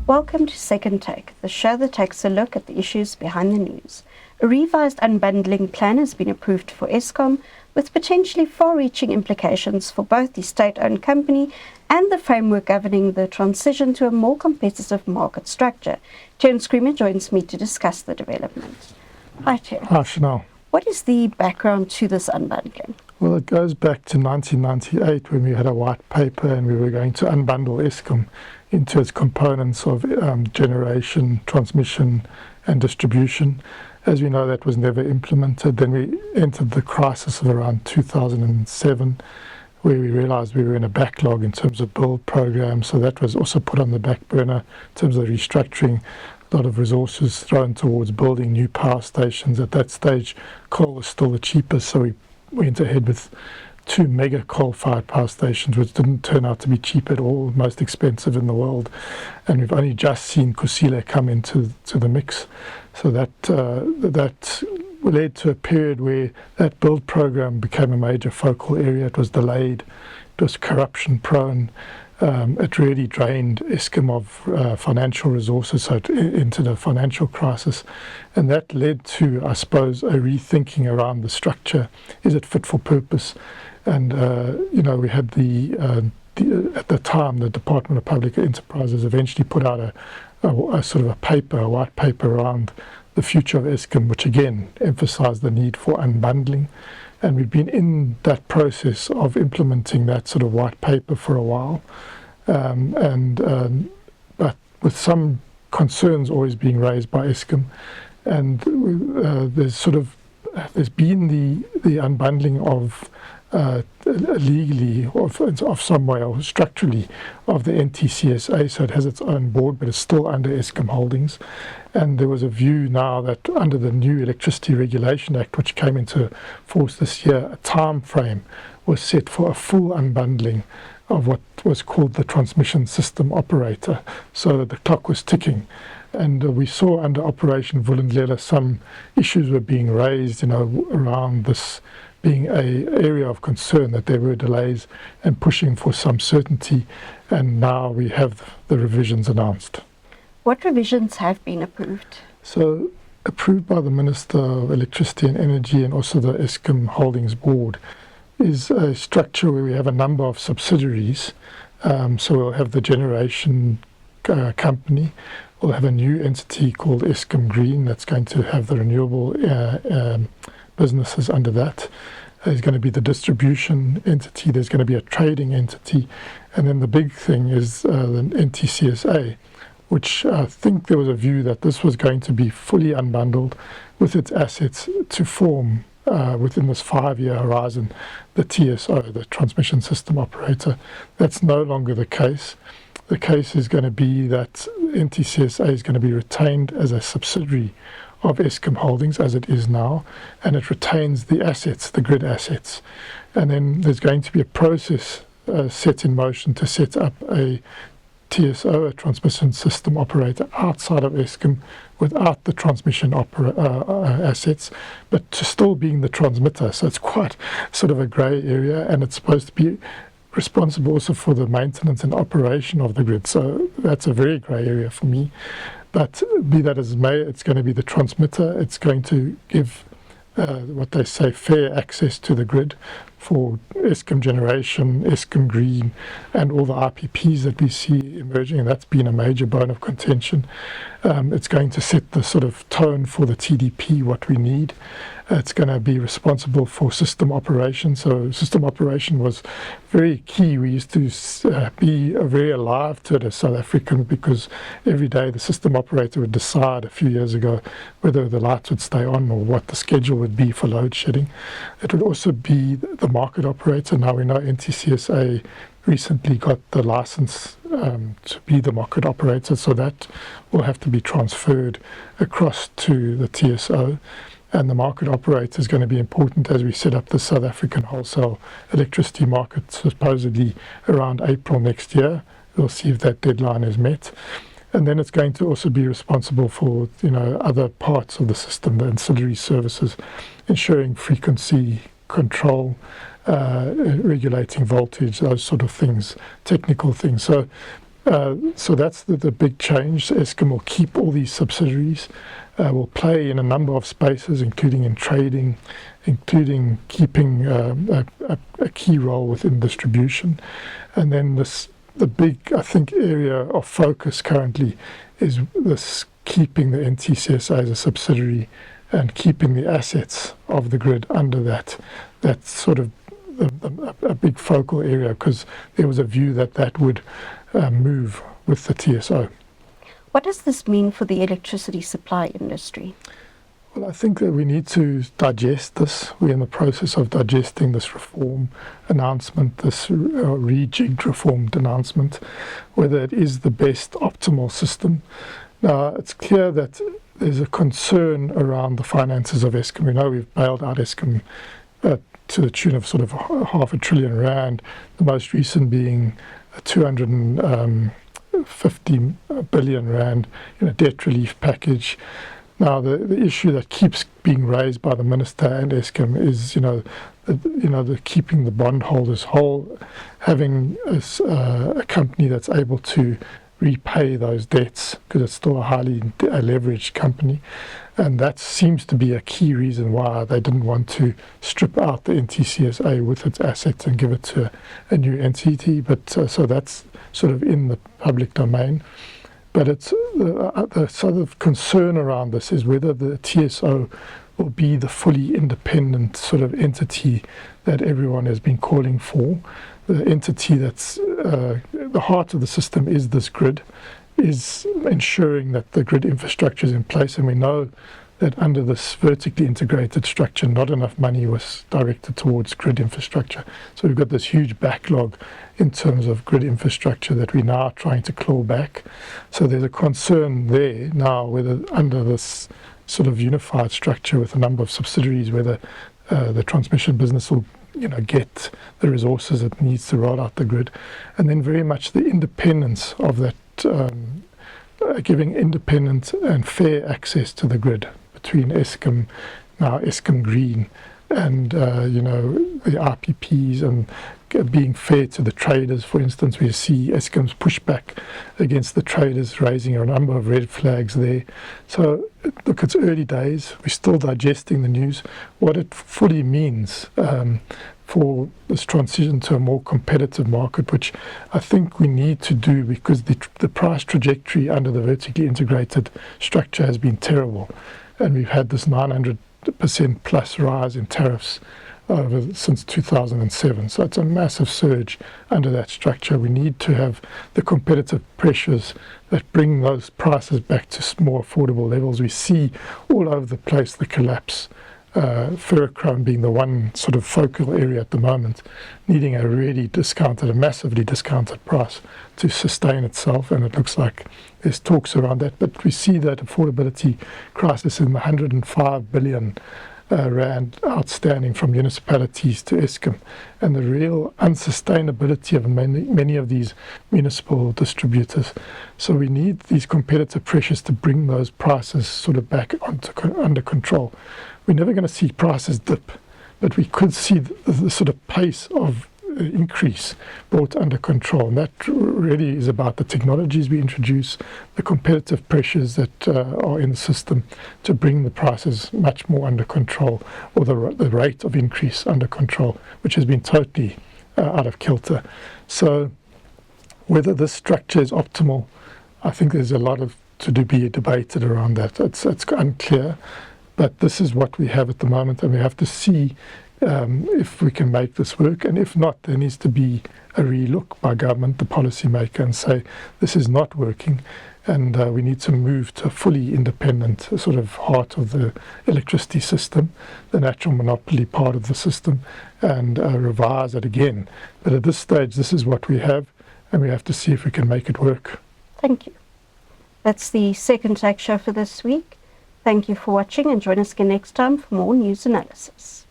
Welcome to Second Take, the show that takes a look at the issues behind the news. A revised unbundling plan has been approved for Eskom, with potentially far-reaching implications for both the state-owned company and the framework governing the transition to a more competitive market structure. Terence Creamer joins me to discuss the development. Hi, Terence. Hi, Chanel. What is the background to this unbundling? Well, it goes back to 1998 when we had a white paper and we were going to unbundle Eskom into its components of generation, transmission and distribution. As we know, that was never implemented. Then we entered the crisis of around 2007, where we realized we were in a backlog in terms of build programs. So that was also put on the back burner in terms of restructuring. A lot of resources thrown towards building new power stations. At that stage, coal was still the cheapest, so we went ahead with 2 mega coal-fired power stations, which didn't turn out to be cheap at all, most expensive in the world. And we've only just seen Kusile come into the mix. So that led to a period where that build program became a major focal area. It was delayed, it was corruption-prone. It really drained Eskom of financial resources, so it entered a financial crisis. And that led to, I suppose, a rethinking around the structure. Is it fit for purpose? And, we had at the time, the Department of Public Enterprises eventually put out a sort of a white paper around the future of Eskom, which again emphasized the need for unbundling. And we've been in that process of implementing that sort of white paper for a while, but with some concerns always being raised by Eskom. And there's been the unbundling of legally of some way or structurally of the NTCSA, so it has its own board, but it's still under Eskom Holdings. And there was a view now that under the new Electricity Regulation Act, which came into force this year, a time frame was set for a full unbundling of what was called the transmission system operator. So the clock was ticking. And we saw under Operation Vulindlela some issues were being raised, around this being an area of concern, that there were delays and pushing for some certainty. And now we have the revisions announced. What revisions have been approved? So, approved by the Minister of Electricity and Energy and also the Eskom Holdings Board is a structure where we have a number of subsidiaries. So we'll have the generation company. We'll have a new entity called Eskom Green that's going to have the renewable businesses under that. There's going to be the distribution entity. There's going to be a trading entity. And then the big thing is the NTCSA, which I think there was a view that this was going to be fully unbundled with its assets to form within this 5-year horizon, the TSO, the Transmission System Operator. That's no longer the case. The case is going to be that NTCSA is going to be retained as a subsidiary of Eskom Holdings as it is now, and it retains the assets, the grid assets. And then there's going to be a process set in motion to set up a TSO, a transmission system operator, outside of Eskom without the transmission assets, but to still being the transmitter. So it's quite sort of a grey area, and it's supposed to be responsible also for the maintenance and operation of the grid. So that's a very grey area for me. But be that as it may, it's going to be the transmitter. It's going to give what they say fair access to the grid for Eskom Generation, Eskom Green, and all the IPPs that we see emerging, and that's been a major bone of contention. It's going to set the sort of tone for the TDP, what we need. It's going to be responsible for system operation. So system operation was very key. We used to be very alive to it as South Africans, because every day the system operator would decide a few years ago whether the lights would stay on or what the schedule would be for load shedding. It would also be the market operator. Now we know NTCSA recently got the license to be the market operator, so that will have to be transferred across to the TSO. And the market operator is going to be important as we set up the South African wholesale electricity market, supposedly around April next year. We'll see if that deadline is met. And then it's going to also be responsible for, other parts of the system, the ancillary services, ensuring frequency control, regulating voltage, those sort of things, technical things. So So that's the big change. Eskom will keep all these subsidiaries, will play in a number of spaces, including in trading, including keeping a key role within distribution. And then the big, I think, area of focus currently is this keeping the NTCSA as a subsidiary and keeping the assets of the grid under that. That's sort of a big focal area, because there was a view that that would move with the TSO. What does this mean for the electricity supply industry? Well, I think that we need to digest this. We're in the process of digesting this reform announcement, this rejigged reformed announcement, whether it is the best optimal system. Now, it's clear that there's a concern around the finances of Eskom. We know we've bailed out Eskom to the tune of sort of R500 billion, the most recent being a 250 billion rand in a debt relief package. Now, the issue that keeps being raised by the minister and Eskom is, the keeping the bondholders whole, having a company that's able to repay those debts, because it's still a highly leveraged company. And that seems to be a key reason why they didn't want to strip out the NTCSA with its assets and give it to a new entity. But so that's sort of in the public domain. But it's the sort of concern around this is whether the TSO will be the fully independent sort of entity that everyone has been calling for. The entity that's the heart of the system is this grid, is ensuring that the grid infrastructure is in place. And we know that under this vertically integrated structure, not enough money was directed towards grid infrastructure. So we've got this huge backlog in terms of grid infrastructure that we're now trying to claw back. So there's a concern there now whether under this sort of unified structure with a number of subsidiaries, whether the transmission business will get the resources it needs to roll out the grid. And then very much the independence of that, giving independent and fair access to the grid between Eskom, now Eskom Green, and the RPPs, and being fair to the traders. For instance, we see Eskom's pushback against the traders, raising a number of red flags there. So look, it's early days. We're still digesting the news. What it fully means for this transition to a more competitive market, which I think we need to do, because the price trajectory under the vertically integrated structure has been terrible. And we've had this 900% plus rise in tariffs since 2007. So it's a massive surge under that structure. We need to have the competitive pressures that bring those prices back to more affordable levels. We see all over the place the collapse. Ferrochrome being the one sort of focal area at the moment, needing a really discounted, a massively discounted price to sustain itself. And it looks like there's talks around that. But we see that affordability crisis in the 105 billion rand outstanding from municipalities to Eskom, and the real unsustainability of many of these municipal distributors. So we need these competitive pressures to bring those prices sort of back under control. We're never going to see prices dip, but we could see the sort of pace of increase brought under control. And that really is about the technologies we introduce, the competitive pressures that are in the system to bring the prices much more under control, or the rate of increase under control, which has been totally out of kilter. So whether this structure is optimal, I think there's a lot to be debated around that. It's unclear, but this is what we have at the moment, and we have to see if we can make this work. And if not, there needs to be a relook by government, the policymaker, and say this is not working, and we need to move to a fully independent sort of heart of the electricity system, the natural monopoly part of the system, and revise it again. But at this stage, this is what we have, and we have to see if we can make it work. Thank you. That's the second Take Show for this week. Thank you for watching, and join us again next time for more news analysis.